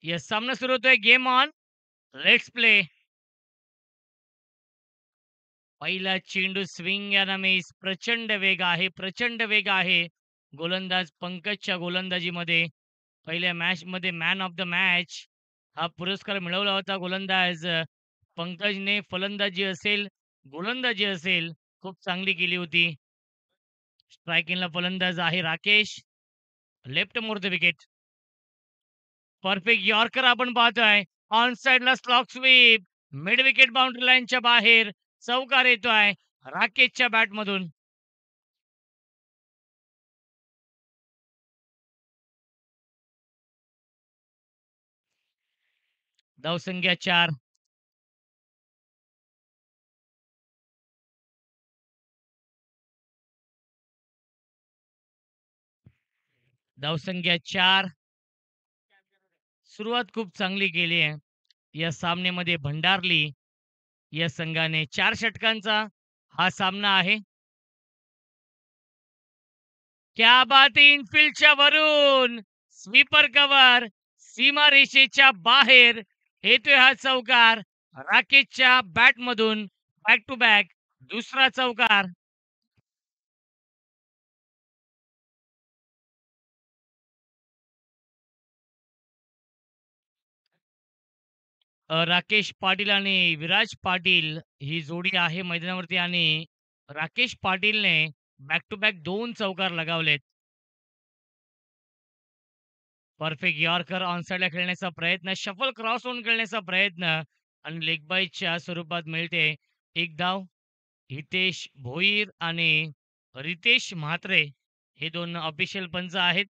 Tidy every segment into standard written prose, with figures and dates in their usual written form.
Yes, सामना सुरू होतोय. Game on. Let's play. पहिला चेंडू स्विंग अँड मिस. प्रचंड वेग आहे, प्रचंड वेग आहे. गोलंदाज पंकजच्या गोलंदाजीमध्ये पहिल्या मॅचमध्ये मॅन ऑफ द मॅच हा पुरस्कार मिळवला होता. गोलंदाज पंकजने फलंदाजी असेल, गोलंदाजी असेल, खूप चांगली केली होती. स्ट्रायकिंगला फलंदाज आहे Rakesh. Left more the wicket. Perfect yorker आपण पाहतोय. ऑन साइडला slog sweep. Mid wicket boundary लाईनच्या बाहेर चौकार येतोय राकेशच्या बॅटमधून. धावसंख्या 4. धावसंख्या 4. सुरुवात खूप चांगली केली आहे. या सामन्यामध्ये भंडारली या संघाने 4 षटकांचा हा सामना आहे. क्या बात आहे! इनफील्डच्या वरून स्वीपर कव्हर सीमारेषेच्या बाहेर येतोय हा चौकार राकेशच्या बॅटमधून. बॅक टू बॅक दुसरा चौकार. राकेश पाटील आणि विराज पाटील ही जोडी आहे मैदानावरती आणि राकेश पाटीलने बॅक टू बॅक 2 चौकार लगावलेत. परफेक्ट यॉर्कर ऑनसाइडला खेळण्याचा प्रयत्न, शफल क्रॉस होऊन खेळण्याचा प्रयत्न आणि लेग बायच्या स्वरूपात मिळते एक धाव. हितेश भोईर आणि रितेश म्हात्रे हे 2 ऑफिशियल पंच आहेत.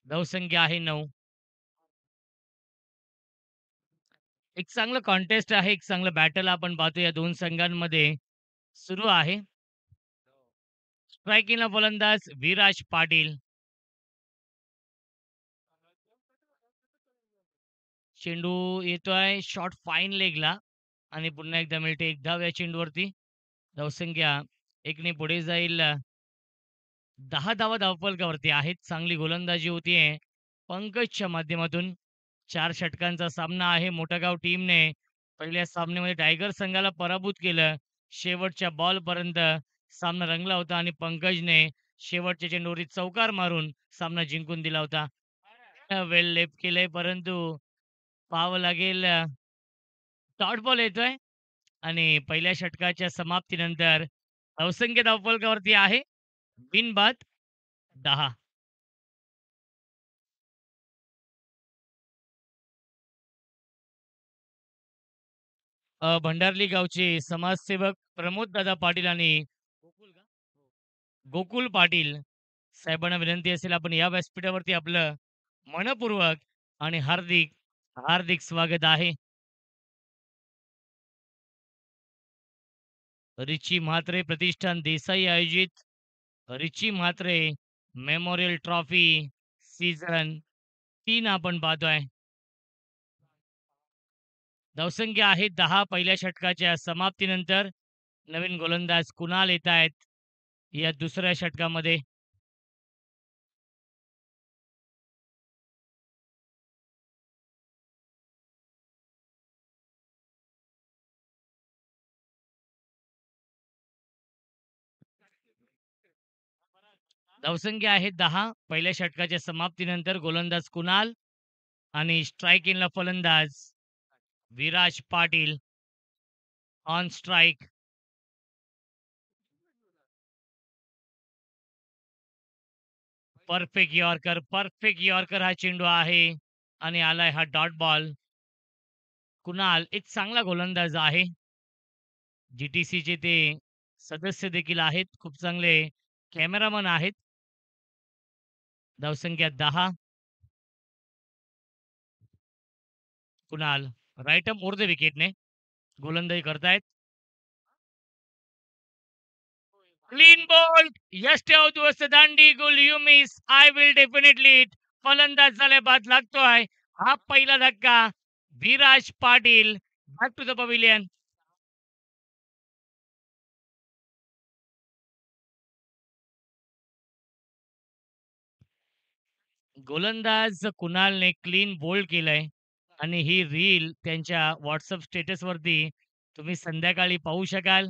धावसंख्या आहे 9. एक चांगलं कॉन्टेस्ट आहे, एक चांगलं बॅटल आपण पाहतो या 2 संघांमध्ये सुरू आहे. स्ट्रायकिंगला फलंदाज विराज पाटील. चेंडू येतोय शॉर्ट फाईन लेगला आणि पुन्हा एकदा मिळते एक धाव या चेंडूवरती. धावसंख्या 1 ने पुढे जाईल. 10 धावा धावफलकावरती आहेत. चांगली गोलंदाजी होतीये पंकजच्या माध्यमातून. 4 षटकांचा सामना आहे. मोठा टीमने पहिल्या सामन्यामध्ये टायगर संघाला पराभूत केलं. शेवटच्या बॉलपर्यंत सामना रंगला होता आणि पंकजने शेवटच्या चेंडूवरती चौकार मारून सामना जिंकून दिला होता. वेल लेफ्ट केलंय परंतु पाहावं लागेल. डॉट बॉल येतोय आणि पहिल्या षटकाच्या समाप्तीनंतर धावसंख्या धावफलकावरती आहे. बिनबाद 10. भंडारली गावचे समाजसेवक प्रमोददादा पाटील आणि गोकुल पाटील साहेबांना विनंती असेल आपण या व्यासपीठावरती आपलं मनपूर्वक आणि हार्दिक हार्दिक स्वागत आहे. रिची म्हात्रे प्रतिष्ठान देसाई आयोजित रिची म्हात्रे मेमोरियल ट्रॉफी सीझन 3 आपण पाहतोय. धावसंख्या आहे 10. पहिल्या षटकाच्या समाप्तीनंतर नवीन गोलंदाज कुणाल येत आहेत या दुसऱ्या षटकामध्ये. धावसंख्या आहे 10. पहिल्या षटकाच्या समाप्तीनंतर गोलंदाज कुणाल आणि स्ट्राईक इनला फलंदाज Viraj Patil. On strike. Perfect yorker हा चेंडू आहे आणि आलाय हा डॉट बॉल. कुणाल एक चांगला गोलंदाज आहे. जीटीसीचे ते सदस्य देखील आहेत. खूप चांगले कॅमेरामन आहेत. धावसंख्या 10. Kunal right up over the विकेटने गोलंदाजी करतायत. Clean ball. यश ठेव तू दांडी गोल you miss I will definitely it. फलंदाज झाल्या बाद लागतोय हा पहिला धक्का. Viraj Patil back to the pavilion. गोलंदाज कुणालने क्लीन बोल्ड केलंय आणि ही रील त्यांच्या WhatsApp स्टेटसवरती तुम्ही संध्याकाळी पाहू शकाल.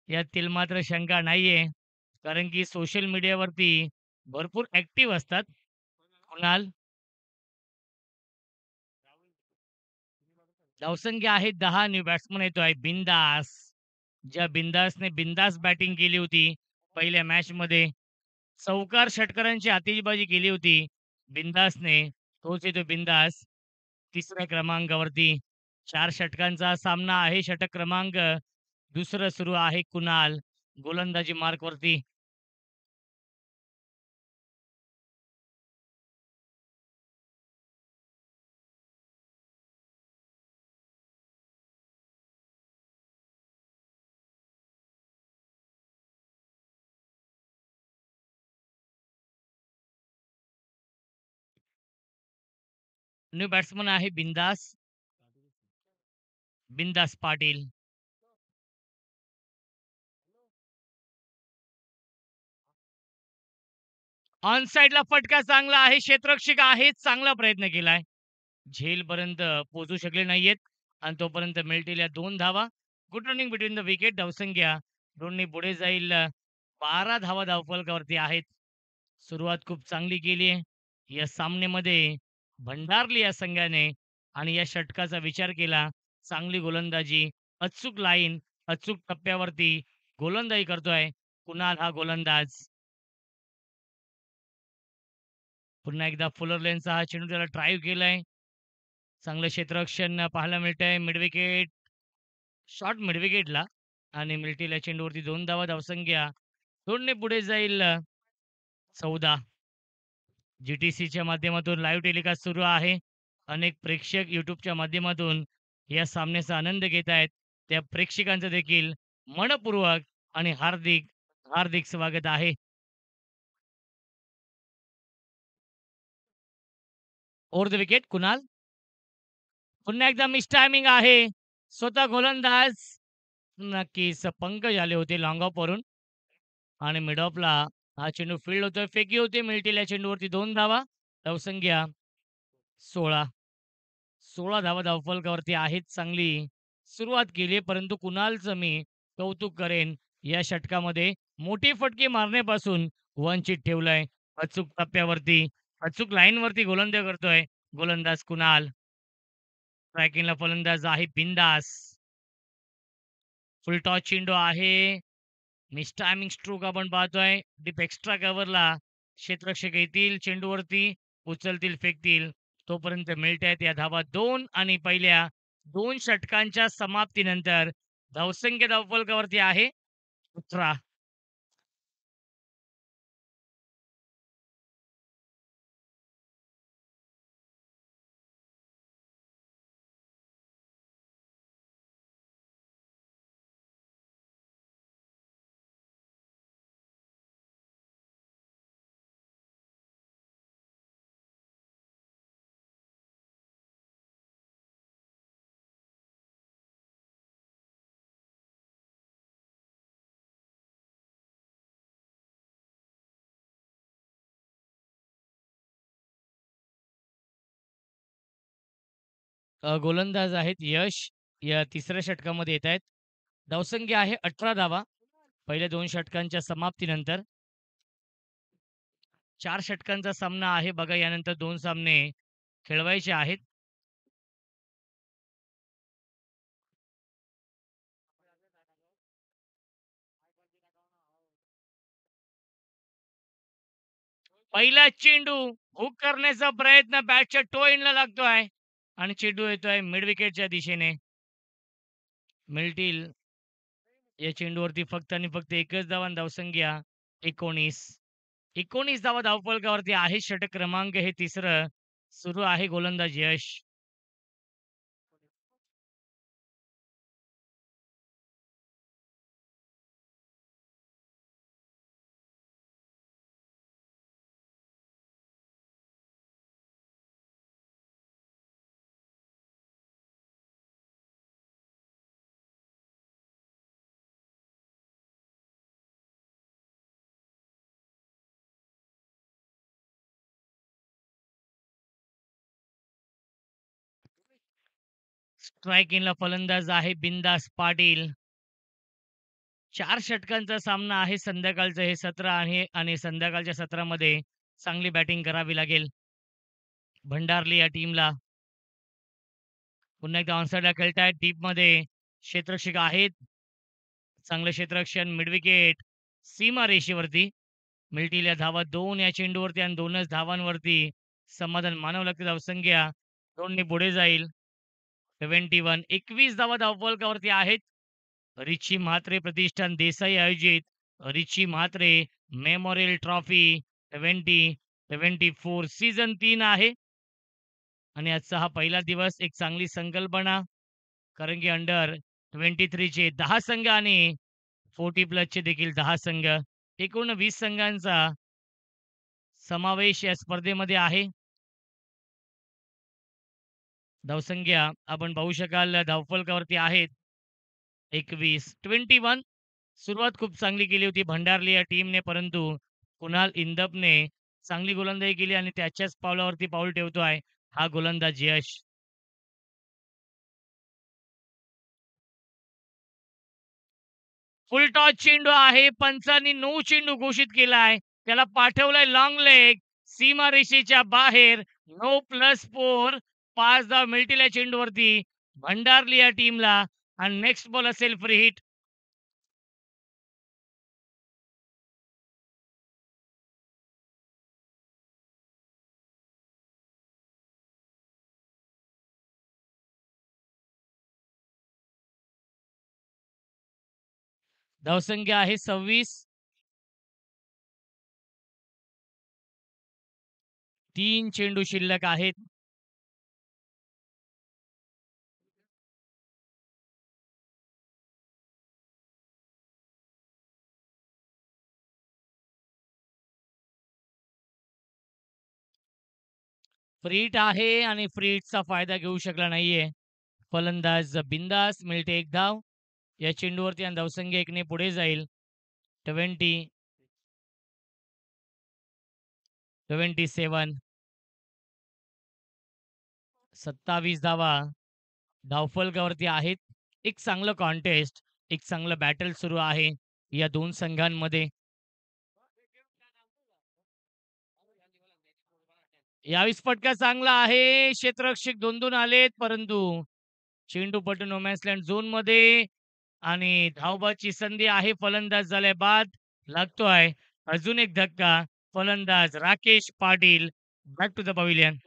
यातील मात्र शंका नाहीये. कारण की सोशल मीडियावरती भरपूर ॲक्टिव्ह असतात. कुणाल धावसंख्या आहे 10 न्यू बॅट्समन येतोय बिनधास. ज्या बिनधासने बिनधास बॅटिंग केली होती पहिल्या मॅचमध्ये. चौकार षटकारांची आतिषबाजी केली होती बिनधासने. तोच येतो बिनधास तिसऱ्या क्रमांकावरती. 4 षटकांचा सामना आहे. षटक क्रमांक दुसरं सुरू आहे कुणाल गोलंदाजी मार्कवरती. न्यू बॅट्समन आहे बिनधास. बिनधास पाटील. ऑन साइडला फटका चांगला आहे. क्षेत्ररक्षक आहेच चांगला प्रयत्न केलाय. झेलपर्यंत पोहोचू शकले नाहीयेत आणि तोपर्यंत मिळतील या 2 धावा. Good running between the wicket धावसंख्या 2 पुढे जाईल. 12 धावा धावफलकावरती आहेत. सुरुवात खूप चांगली केली आहे. या सामन्यामध्ये भंडारली या संघाने आणि या षटकाचा विचार केला. चांगली गोलंदाजी, अचूक लाईन, अचूक टप्प्यावरती गोलंदाजी करतोय कुणाल हा गोलंदाज. पुन्हा एकदा फुलर लेनचा हा चेंडू त्याला ड्राईव्ह केलाय. चांगलं क्षेत्ररक्षण पाहायला मिळतंय. मिड विकेट, शॉर्ट मिड विकेटला आणि मिळतील या चेंडूवरती 2 धावा धावसंख्या 2 पुढे जाईल. 14. जी-टी-सीच्या माध्यमातून लाईव्ह टेलिकास्ट सुरू आहे. अनेक प्रेक्षक YouTubeच्या माध्यमातून या सामन्याचा आनंद घेत आहेत. त्या प्रेक्षकांचं देखील मनःपूर्वक आणि हार्दिक, हार्दिक स्वागत आहे. Over the wicket Kunal. पुन्हा एकदा मिस टायमिंग आहे. स्वतः गोलंदाज नक्कीच पंकज आले होते लॉंग ऑफवरून आणि मिड ऑफला हा चेंडू फील्ड होतोय. फेकी होते. मिळतील या चेंडूवरती 2 धावा. धावसंख्या 16. 16 धावा धावफलकावरती आहेत. चांगली सुरुवात केली परंतु कुणालचं मी कौतुक करेन. या षटकामध्ये मोठी फटके मारण्यापासून वंचित ठेवलंय. अचूक टप्प्यावरती, अचूक लाईनवरती गोलंदाजी करतोय गोलंदाज कुणाल. ट्रॅकिंगला फलंदाज आहे बिनधास. फुल टॉस चेंडू आहे. मिस टायमिंग स्ट्रोक आपण पाहतोय. डीप एक्स्ट्रा कव्हरला क्षेत्ररक्षक येतील चेंडूवरती, उचलतील, फेकतील. तोपर्यंत मिळतायत या धावा 2 आणि पहिल्या 2 षटकांच्या समाप्तीनंतर धावसंख्या धावफलकावरती आहे 18. गोलंदाज आहेत यश. या तिसऱ्या षटकामध्ये येतायत. धावसंख्या आहे 18 धावा. पहिल्या 2 षटकांच्या समाप्तीनंतर 4 षटकांचा सामना आहे बघा. यानंतर 2 सामने खेळवायचे आहेत. पहिला चेंडू हुक करण्याचा प्रयत्न बॅटच्या टो एंडला लागतोय आणि चेंडू येतोय मिड विकेटच्या दिशेने. मिळतील या चेंडूवरती फक्त आणि फक्त एकच धावा आणि धावसंख्या 19. 19 धावा धावफलकावरती आहे. षटक क्रमांक हे तिसरं सुरू आहे गोलंदाज यश. स्ट्रायकिंगला फलंदाज आहे बिनधास्त पाटील. 4 षटकांचा सामना आहे संध्याकाळचं हे सत्र आहे आणि संध्याकाळच्या सत्रामध्ये चांगली बॅटिंग करावी लागेल भंडारली या टीमला. पुन्हा एकदा ऑनसाइडला खेळतायत डीपमध्ये क्षेत्ररक्षक आहेत. चांगलं क्षेत्ररक्षण, मिड विकेट, सीमारेषेवरती. मिल्टीला धावा 2 या चेंडूवरती आणि 2च धावांवरती समाधान मानावं लागतं धावसंख्या 2 ने पुढे जाईल. 71 21 धावा धावफलकावरती आहेत. रिची म्हात्रे प्रतिष्ठान देसाई आयोजित रिची म्हात्रे मेमोरियल ट्रॉफी 2024 सीझन 3 आहे आणि आजचा हा पहिला दिवस एक चांगली संकल्पना कारण की अंडर 23 चे 10 संघ आणि 40 प्लसचे देखील 10 संघ एकूण 20 संघांचा समावेश या स्पर्धेमध्ये आहे. धावसंख्या आपण पाहू शकाल धावफलकावरती आहेत 21 21. सुरुवात खूप चांगली केली होती भंडारली या टीमने परंतु कुणाल इंदपने चांगली गोलंदाजी केली आणि त्याच्याच पावलावरती पाऊल ठेवतोय हा गोलंदाज यश. फुलटॉस चेंडू आहे. पंचांनी नो चेंडू घोषित केलाय. त्याला पाठवलाय लॉंग लेग सीमारेषेच्या बाहेर. नो प्लस 4 5 धाव मिळतील या चेंडूवरती भंडारली या टीमला आणि नेक्स्ट बॉल असेल फ्री हिट. धावसंख्या आहे 26. 3 चेंडू शिल्लक आहेत. फ्री हिट आहे आणि फ्री हिटचा फायदा घेऊ शकला नाहीये. फलंदाज बिनधास्त मिळते एक धाव. या चेंडूवरती आणि धावसंख्या 1 ने पुढे जाईल. 20 27 27 धावा धावफलकावरती आहेत. एक चांगलं कॉन्टेस्ट, एक चांगलं बॅटल सुरू आहे या दोन संघांमध्ये. यावेळेस फटका चांगला आहे. क्षेत्ररक्षक 2-2 आलेत, परंतु चेंडू पटून नो मॅन्स लँड झोनमध्ये आणि धावबाची संधी आहे. फलंदाज झालाय बाद. लागतोय अजून एक धक्का. फलंदाज Rakesh Patil back to the pavilion.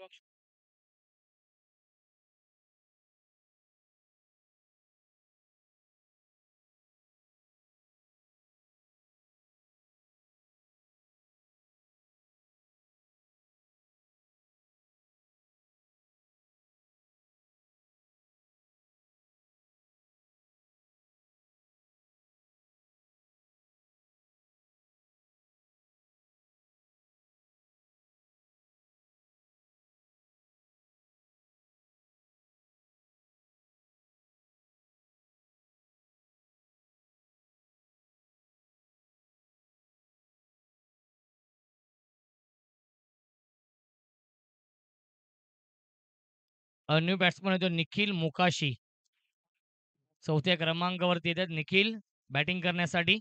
New batsman आहे तो निखिल मोकाशी. चौथ्या क्रमांकावरती येतात निखिल बॅटिंग करण्यासाठी.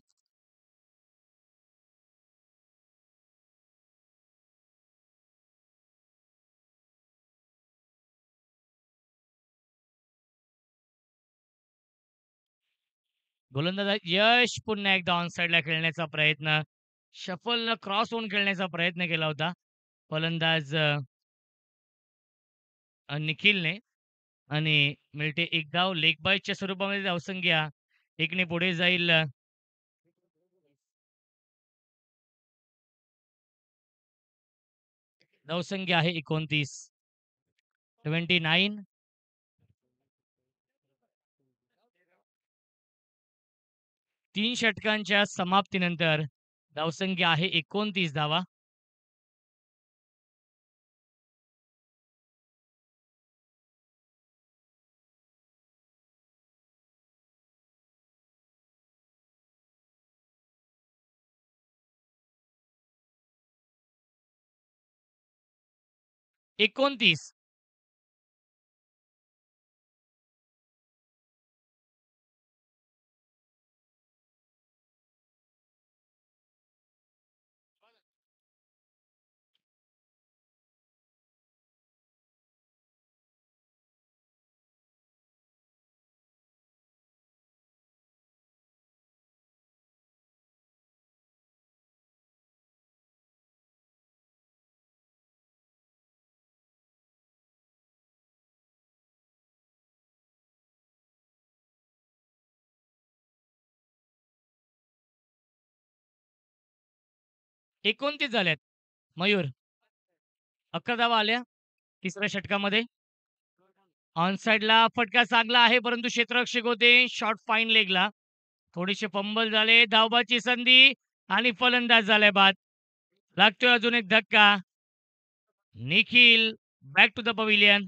गोलंदाज आहेत यश. पुन्हा एकदा ऑन साइडला खेळण्याचा प्रयत्न. शफलनं क्रॉस होऊन खेळण्याचा प्रयत्न केला होता. फलंदाज निखिलने आणि मिळते एक धाव. लेग बायच्या स्वरूपामध्ये धावसंख्या 1 ने पुढे जाईल. धावसंख्या आहे 29. 29. 3 षटकांच्या समाप्तीनंतर धावसंख्या आहे 29 धावा. एकोणतीस. 29 झाल्यात. मयूर 11 धावा आल्या तिसऱ्या षटकामध्ये. ऑन साइडला फटका चांगला आहे, परंतु क्षेत्ररक्षक होते. शॉट फाईन लेगला. थोडेसे फंबल झाले. धावबाची संधी आणि फलंदाज झालाय बाद. लागतोय अजून एक धक्का. Nikhil back to the pavilion.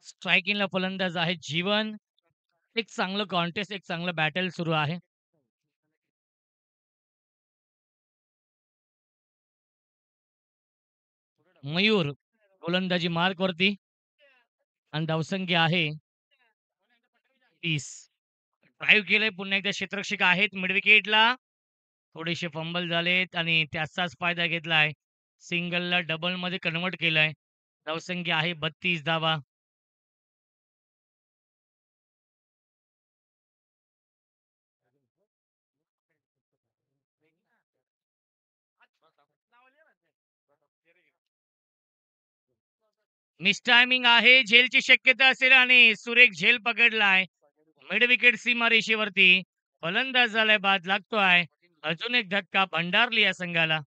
स्ट्रायकिंगला फलंदाज आहे जीवन. एक चांगलं कॉन्टेस्ट, एक चांगलं बॅटल सुरू आहे. मयूर गोलंदाजी मार्कवरती आणि धावसंख्या आहे 30. ड्राईव्ह केलंय पुन्हा एकदा क्षेत्ररक्षक आहेत मिड विकेटला. थोडेसे फंबल झालेत आणि त्याचाच फायदा घेतलाय. सिंगलला डबलमध्ये कन्व्हर्ट केलंय. धावसंख्या आहे 32 धावा. मिस टायमिंग आहे. झेलची शक्यता असेल आणि सुरेख झेल पकडलाय. मिड विकेट सीमारेषेवरती फलंदाज झालाय बाद. लागतोय अजून एक धक्का भंडारली या संघाला.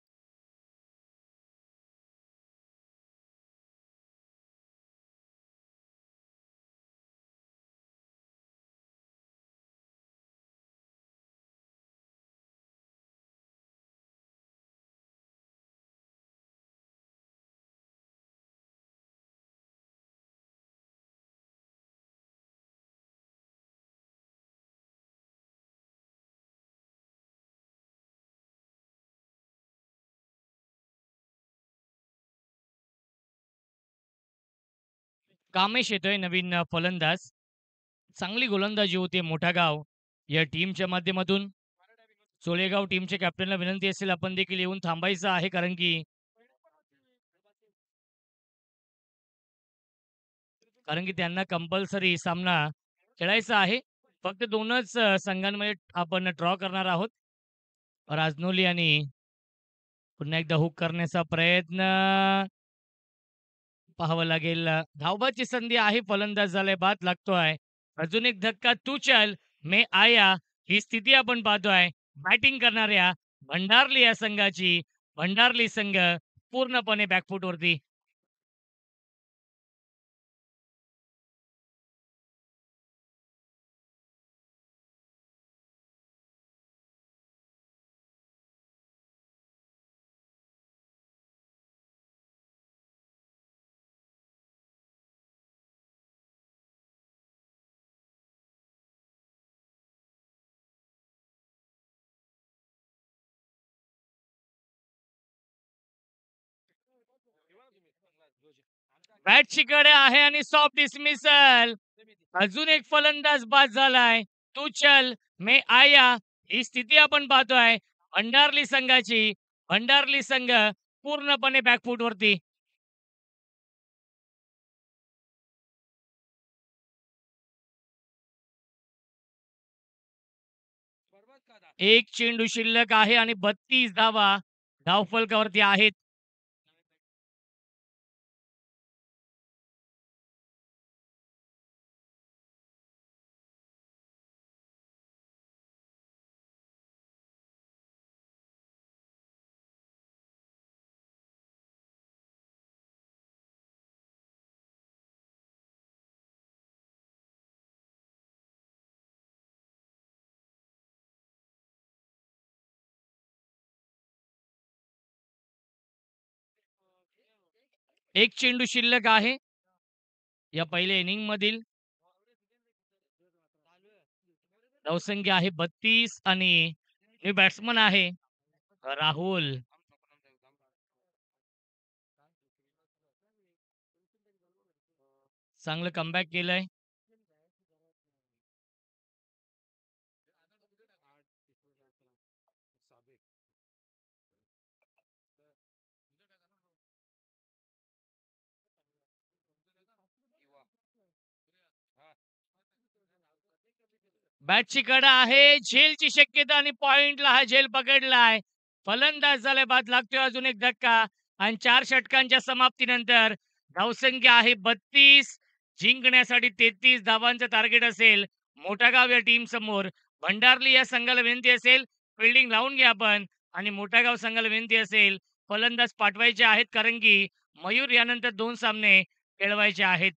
कामेश येतोय नवीन फलंदाज. चांगली गोलंदाजी होते मोठा गाव या टीमच्या माध्यमातून. चोळेगाव टीमच्या कॅप्टनला विनंती असेल आपण देखील येऊन थांबायचं आहे, कारण की त्यांना कंपल्सरी सामना खेळायचा आहे. फक्त 2च संघांमध्ये आपण ड्रॉ करणार आहोत. राजनोली आणि पुन्हा एकदा हुक करण्याचा प्रयत्न पाहावं लागेल. धावबाची संधी आहे. फलंदाज झालाय बाद. लागतोय अजून एक धक्का. तू चल मैं आया ही स्थिती आपण पाहतोय. बॅटिंग करणाऱ्या भंडारली या संघाची. भंडारली संघ पूर्णपणे बॅकफूटवरती. बॅटची कडे आहे आणि सॉफ्ट डिसमिसल. अजून एक फलंदाज बाद झालाय. तू चल मैं आया ही स्थिती आपण पाहतोय भंडारली संघाची. भंडारली संघ पूर्णपणे बॅकफूटवरती. एक चेंडू शिल्लक आहे आणि 32 धावा धावफलकावरती आहेत. एक चेंडू शिल्लक आहे या पहिल्या इनिंग मधील. धावसंख्या आहे 32 आणि न्यू बॅट्समन आहे राहुल. चांगलं कमबॅक केलंय. बॅटची कडा आहे, झेलची शक्यता आणि पॉइंटला हा झेल पकडलाय. फलंदाज झालाय, बाद लागतोय अजून एक धक्का आणि 4 षटकांच्या समाप्तीनंतर धावसंख्या आहे 32. जिंकण्यासाठी 33 धावांचं टार्गेट असेल मोठागाव या टीम समोर. भंडारली या संघाला विनंती असेल, फिल्डिंग लावून घ्या आपण आणि मोठागाव संघाला विनंती असेल, फलंदाज पाठवायचे आहेत कारण की मयूर यानंतर 2 सामने खेळवायचे आहेत.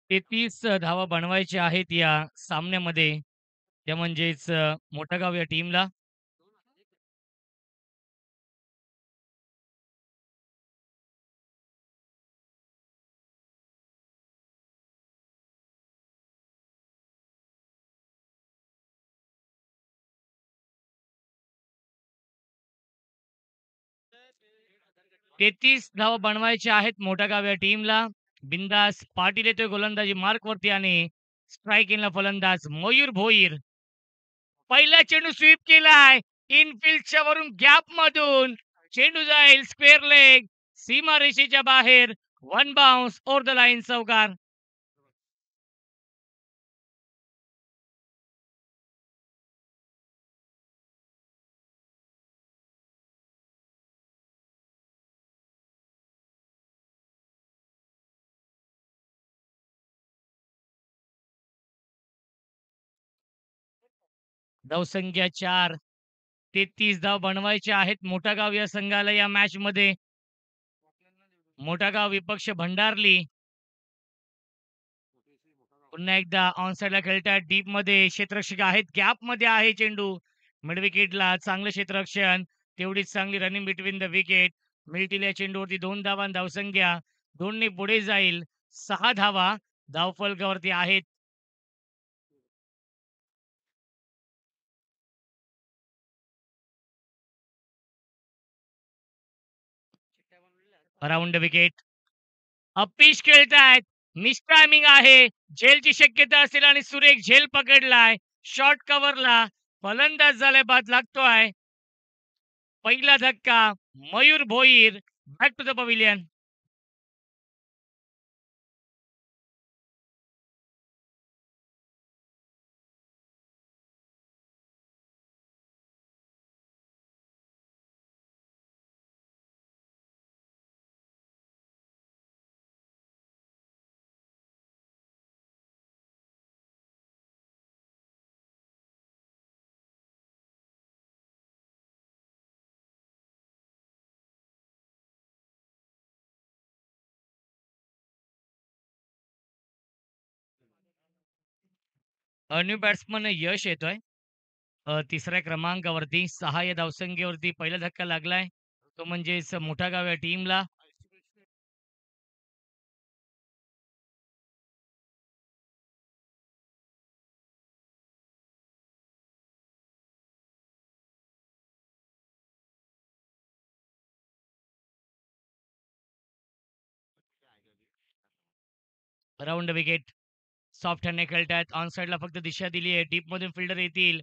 33 धावा बनवायच्या आहेत या सामन्यामध्ये. त्या म्हणजेच मोठागाव या टीमला. 33 धावा बनवायच्या आहेत मोठागाव या टीमला. बिंदास पाटील येतोय गोलंदाजी मार्कवरती आणि स्ट्राईक इनला फलंदाज मयूर भोईर. पहिला चेंडू स्वीप केलाय. इनफिल्डच्या वरून गॅप मधून चेंडू जाईल स्क्वेअर लेग, सीमा रेषेच्या बाहेर. One bounce over the line चौकार. धावसंख्या 4. 33 धाव बनवायचे आहेत मोठा गाव या संघाला या मॅचमध्ये. मोठा गाव विपक्ष भंडारली. पुन्हा एकदा ऑनसाइडला खेळतायत डीपमध्ये क्षेत्ररक्षक आहेत. गॅपमध्ये आहे चेंडू. मिड विकेटला चांगलं क्षेत्ररक्षण. तेवढीच चांगली रनिंग बिटवीन द विकेट. मिळतील या चेंडूवरती 2 धावा आणि धावसंख्या 2 ने पुढे जाईल. 6 धावा धावफलकावरती आहेत. Around the wicket. अप्पीच खेळतायत. मिस टायमिंग आहे. झेलची शक्यता असेल आणि सुरेख झेल पकडलाय. शॉर्ट कव्हरला फलंदाज झालाय बाद लागतोय. पहिला धक्का Mayur Bhoir. Back to the pavilion. New batsman Yash येतोय. तिसऱ्या क्रमांकावरती 6 या धावसंख्येवरती पहिला धक्का लागलाय. तो म्हणजेच मोठा गाव या टीमला. Round wicket. सॉफ्ट हँडने खेळतायत. ऑन साइडला फक्त दिशा दिली आहे. डीपमधून फिल्डर येतील.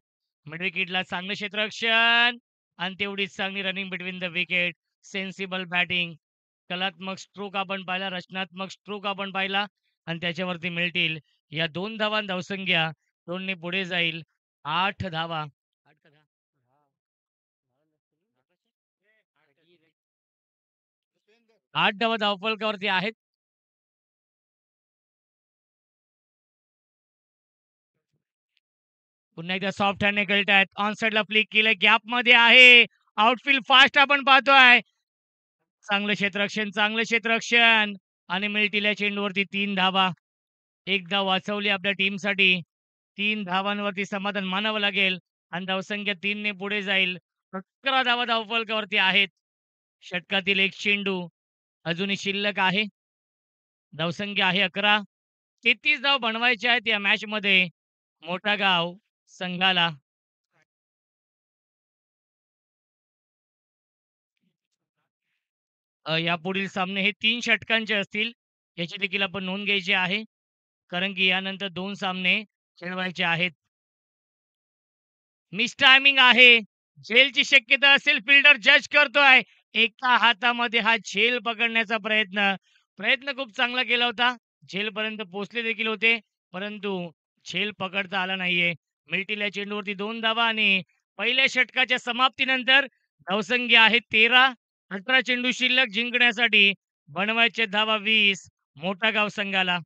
मिड विकेटला चांगलं क्षेत्ररक्षण आणि तेवढीच चांगली running between the wicket. Sensible batting. कलात्मक स्ट्रोक आपण पाहिला, रचनात्मक स्ट्रोक आपण पाहिला आणि त्याच्यावरती मिळतील या 2 धावा आणि धावसंख्या 2 ने पुढे जाईल. 8 धावा. 8 धावा धावफलकावरती आहेत. पुन्हा एकदा सॉफ्ट हँडने खेळतायत. ऑन साइडला फ्लिक केलंय. गॅपमध्ये आहे. आउटफील्ड फास्ट आपण पाहतोय. चांगलं क्षेत्ररक्षण, चांगलं क्षेत्ररक्षण आणि मिळतील या चेंडूवरती 3 धावा. 1 धाव वाचवली आपल्या टीमसाठी. 3 धावांवरती समाधान मानावं लागेल आणि धावसंख्या 3 ने पुढे जाईल. 11 धावा धावफलकावरती आहेत. षटकातील एक चेंडू अजूनही शिल्लक आहे. धावसंख्या आहे 11. 33 धाव बनवायचे आहेत या मॅचमध्ये मोठा गाव संघाला. यापुढील सामने हे 3 षटकांचे असतील. याची देखील आपण नोंद घ्यायची आहे. कारण की यानंतर 2 सामने खेळवायचे आहेत. मिस टायमिंग आहे. झेलची शक्यता असेल. फिल्डर जज करतोय. एका हातामध्ये हा झेल पकडण्याचा प्रयत्न. प्रयत्न खूप चांगला केला होता. झेलपर्यंत पोहोचले देखील होते. परंतु झेल पकडता आला नाहीये. मिळतील या चेंडूवरती 2 धावा आणि पहिल्या षटकाच्या समाप्तीनंतर धावसंख्या आहे 13. 18 चेंडू शिल्लक जिंकण्यासाठी बनवायचे धावा 20 मोठा गाव संघाला.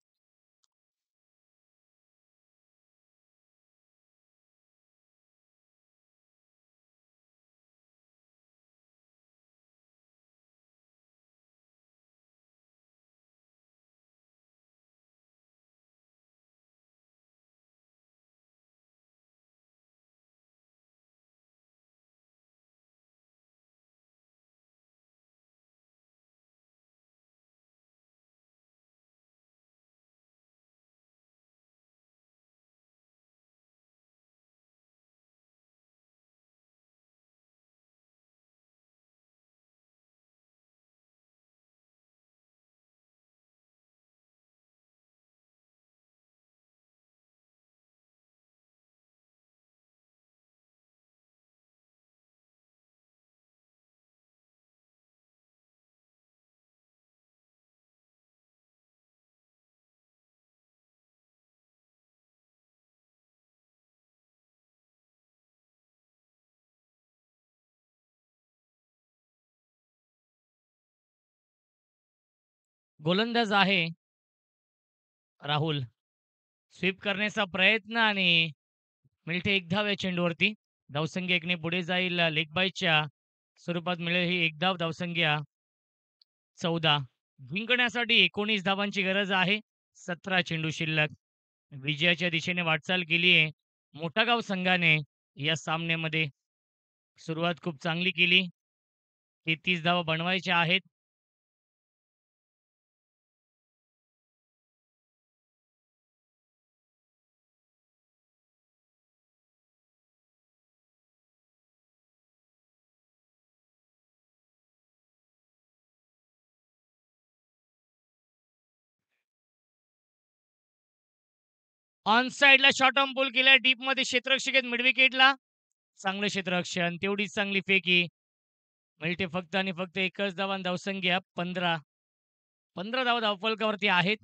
गोलंदाज आहे राहुल. स्वीप करण्याचा प्रयत्न आणि मिळते 1 धाव या चेंडूवरती. धावसंख्या 1 ने पुढे जाईल. लेग बायच्या स्वरूपात मिळेल ही 1 धाव. धावसंख्या 14. जिंकण्यासाठी 19 धावांची गरज आहे. 17 चेंडू शिल्लक. विजयाच्या दिशेने वाटचाल केली आहे. मोठागाव संघाने या सामन्यामध्ये सुरुवात खूप चांगली केली. 33 धावा बनवायच्या आहेत. ऑन साइडला शॉर्ट ऑन पूल केलाय. डीपमध्ये क्षेत्ररक्षक मिड विकेटला. चांगलं क्षेत्ररक्षण. तेवढीच चांगली फेकी. मिळते फक्त आणि फक्त एकच धाव आणि धावसंख्या 15. 15 धावा धावफलकावरती आहेत.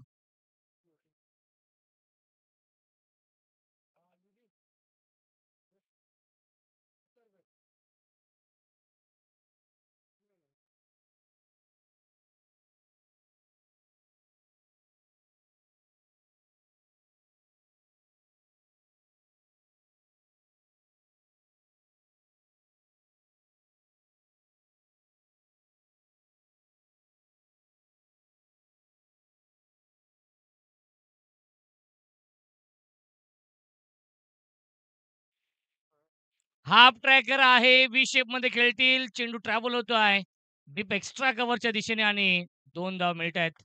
हाफ ट्रॅकर आहे. व्ही शेपमध्ये खेळतील. चेंडू ट्रॅव्हल होतोय. डीप एक्स्ट्रा कव्हरच्या दिशेने आणि 2 धावा मिळतायत.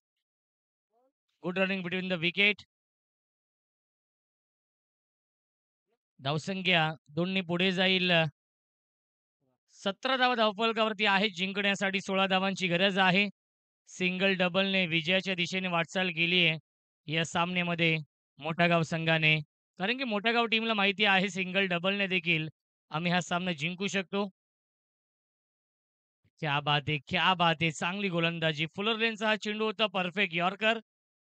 Good running between the wicket. धावसंख्या 2 ने पुढे जाईल. 17 धावा धावफलकावरती आहेत. जिंकण्यासाठी 16 धावांची गरज आहे. सिंगल डबलने विजयाच्या दिशेने वाटचाल केली आहे या सामन्यामध्ये मोठागाव संघाने. कारण की मोठागाव टीमला माहिती आहे सिंगल डबलने देखील आम्ही हा सामना जिंकू शकतो. क्या बात है! क्या बात है! चांगली गोलंदाजी. फुलरलेनचा हा चेंडू होता परफेक्ट यॉर्कर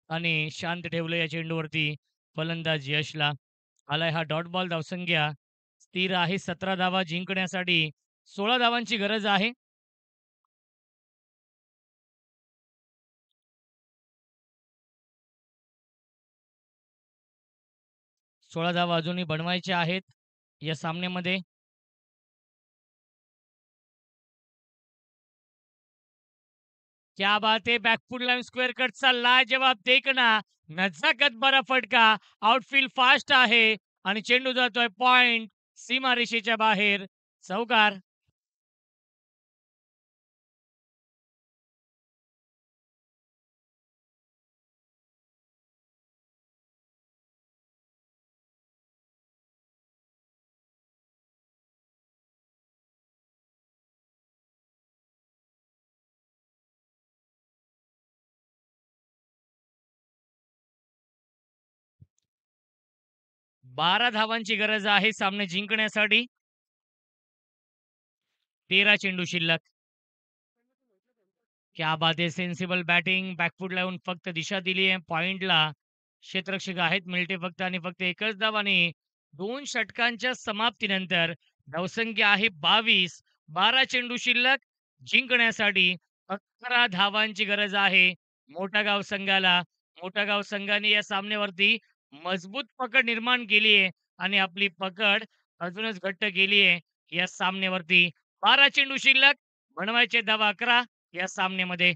आणि शांत ठेवलं या चेंडूवरती फलंदाज यशला. आलाय हा डॉट बॉल. धावसंख्या स्थिर आहे. 17 धावा जिंकण्यासाठी 16 धावांची गरज आहे. 16 धावा अजूनही बनवायच्या आहेत या सामन्यामध्ये. क्या बात है! बॅकफूट लाईन स्क्वेअर कटचा लाजवाब देखना. नजाकत भरा फटका. आउटफील्ड फास्ट आहे आणि चेंडू जातोय पॉइंट सीमारेषेच्या बाहेर. चौकार. बारा धावांची गरज आहे सामने जिंकण्यासाठी. 13 चेंडू शिल्लक. क्या बात है! Sensible batting. बॅकफूट लावून फक्त दिशा दिली आहे पॉइंटला. क्षेत्ररक्षक आहेत. मिळते फक्त आणि फक्त एकच धाव आणि 2 षटकांच्या समाप्तीनंतर धावसंख्या आहे 22. 12 चेंडू शिल्लक. जिंकण्यासाठी 11 धावांची गरज आहे मोठा गाव संघाला. मोठा गाव संघाने या सामन्यावरती मजबूत पकड निर्माण केली आहे आणि आपली पकड अजूनच घट्ट केली आहे या सामन्यावरती. 12 चेंडू शिल्लक. बनवायचे धावा 11 या सामन्यामध्ये.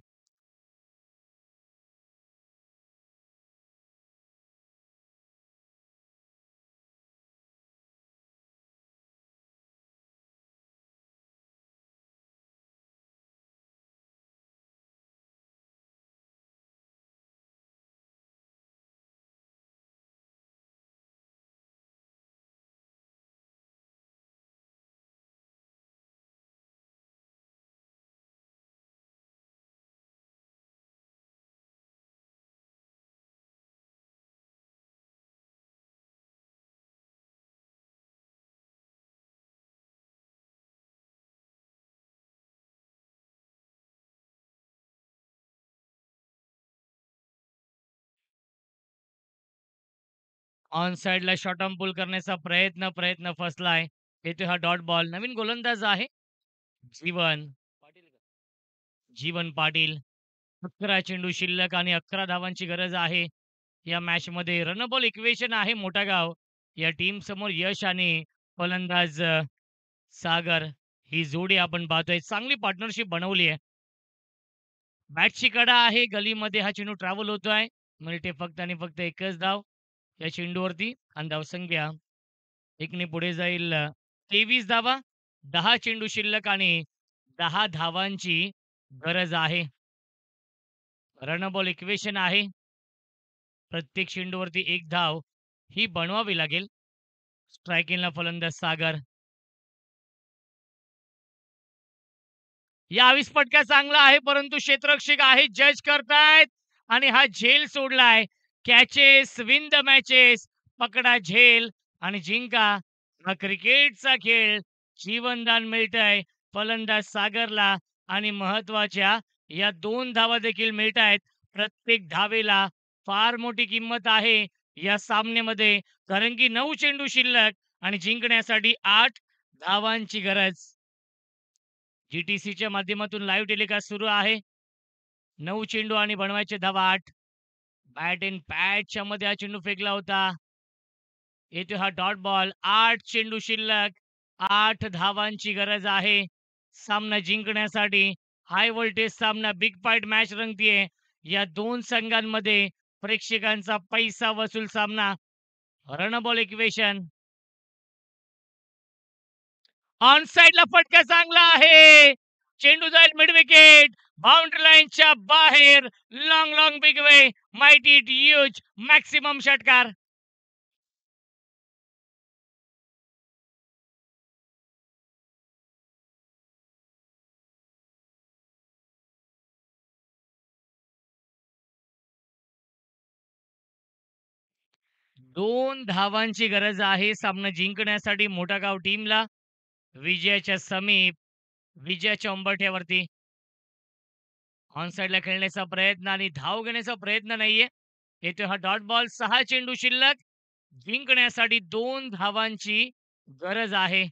ऑन साइडला शॉर्ट ऑन पूल करण्याचा प्रयत्न फसलाय. येतोय हा डॉट बॉल. नवीन गोलंदाज आहे जीवन. जीवन पाटील. 11 चेंडू शिल्लक आणि 11 धावांची गरज आहे या मॅचमध्ये. रन बॉल इक्वेशन आहे मोठा गाव. या टीम समोर यश आणि फलंदाज सागर ही जोडी आपण पाहतोय. चांगली पार्टनरशिप बनवली आहे. बॅटची कडा आहे. गलीमध्ये हा चेंडू ट्रॅव्हल होतोय. मिळते फक्त आणि फक्त एकच धाव या चेंडूवरती आणि धावसंख्या 1 ने पुढे जाईल. 23 धावा, 10 चेंडू शिल्लक आणि 10 धावांची गरज आहे. रन बॉल इक्वेशन आहे. प्रत्येक चेंडूवरती 1 धाव ही बनवावी लागेल. स्ट्रायकिंगला फलंदाज सागर. या फटका चांगला आहे, परंतु क्षेत्ररक्षक आहे, जज करतायत आणि हा झेल सोडलाय. Catches win the matches. पकडा झेल आणि जिंका. हा क्रिकेटचा खेळ. जीवनदान मिळतंय फलंदाज सागरला आणि महत्त्वाच्या या 2 धावा देखील मिळतायत. प्रत्येक धावेला फार मोठी किंमत आहे या सामन्यामध्ये, कारण की 9 चेंडू शिल्लक आणि जिंकण्यासाठी 8 धावांची गरज. जी-टी-सीच्या माध्यमातून लाईव्ह टेलिकास्ट सुरू आहे. 9 चेंडू आणि बनवायचे धावा 8. बॅट एंड पॅडच्या मध्ये हा चेंडू फेकला होता. येतोय हा डॉट बॉल. 8 चेंडू शिल्लक, 8 धावांची गरज आहे. सामना जिंकण्यासाठी हाय व्होल्टेज सामना, बिग फाईट मॅच रंगतीये. या 2 संघांमध्ये प्रेक्षकांचा पैसा वसूल सामना. Run ball equation. ऑन साइडला फटका चांगला आहे. चेंडू जाईल मिड विकेट. बाउंड्री लाईनच्या बाहेर. Long long big way. Mighty it huge. Maximum षटकार. 2 धावांची गरज आहे सामना जिंकण्यासाठी मोठागाव टीमला. विजयाच्या समीप, विजयाच्या उंबरठ्यावरती. ऑन साइडला खेळण्याचा प्रयत्न आणि धाव घेण्याचा प्रयत्न नाहीये. येतोय हा डॉट बॉल. 6 चेंडू शिल्लक. जिंकण्यासाठी 2 धावांची गरज आहे.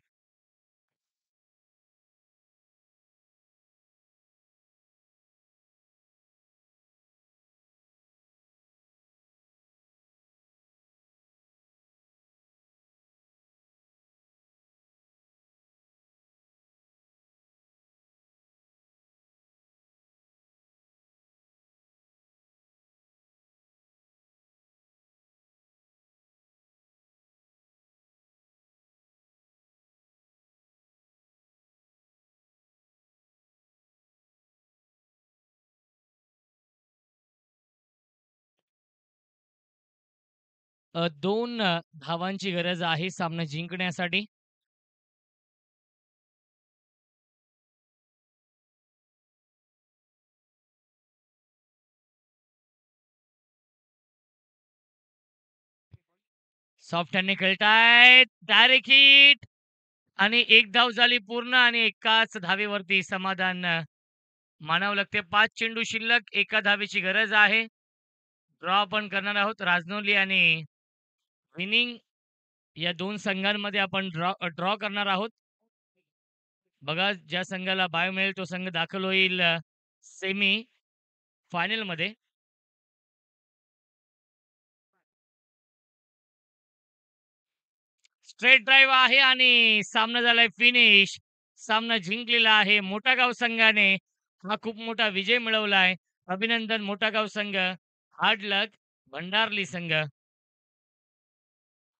दोन धावांची गरज आहे सामना जिंकण्यासाठी. सॉफ्ट हँडने खेळतायत. डायरेक्ट हिट आणि एक धाव झाली पूर्ण आणि एकाच धावेवरती समाधान मानावं लागते. 5 चेंडू शिल्लक, एका धावेची गरज आहे. ड्रॉ आपण करणार आहोत. राजनोली आणि विनिंग या 2 संघांमध्ये आपण ड्रॉ ड्रॉ करणार आहोत. बघा ज्या संघाला बाय मिळेल तो संघ दाखल होईल सेमी फायनलमध्ये. स्ट्रेट ड्राईव्ह आहे आणि सामना झालाय फिनिश. सामना जिंकलेला आहे मोठागाव संघाने. हा खूप मोठा विजय मिळवलाय. अभिनंदन मोठागाव संघ. हार्ड लक भंडारली संघ.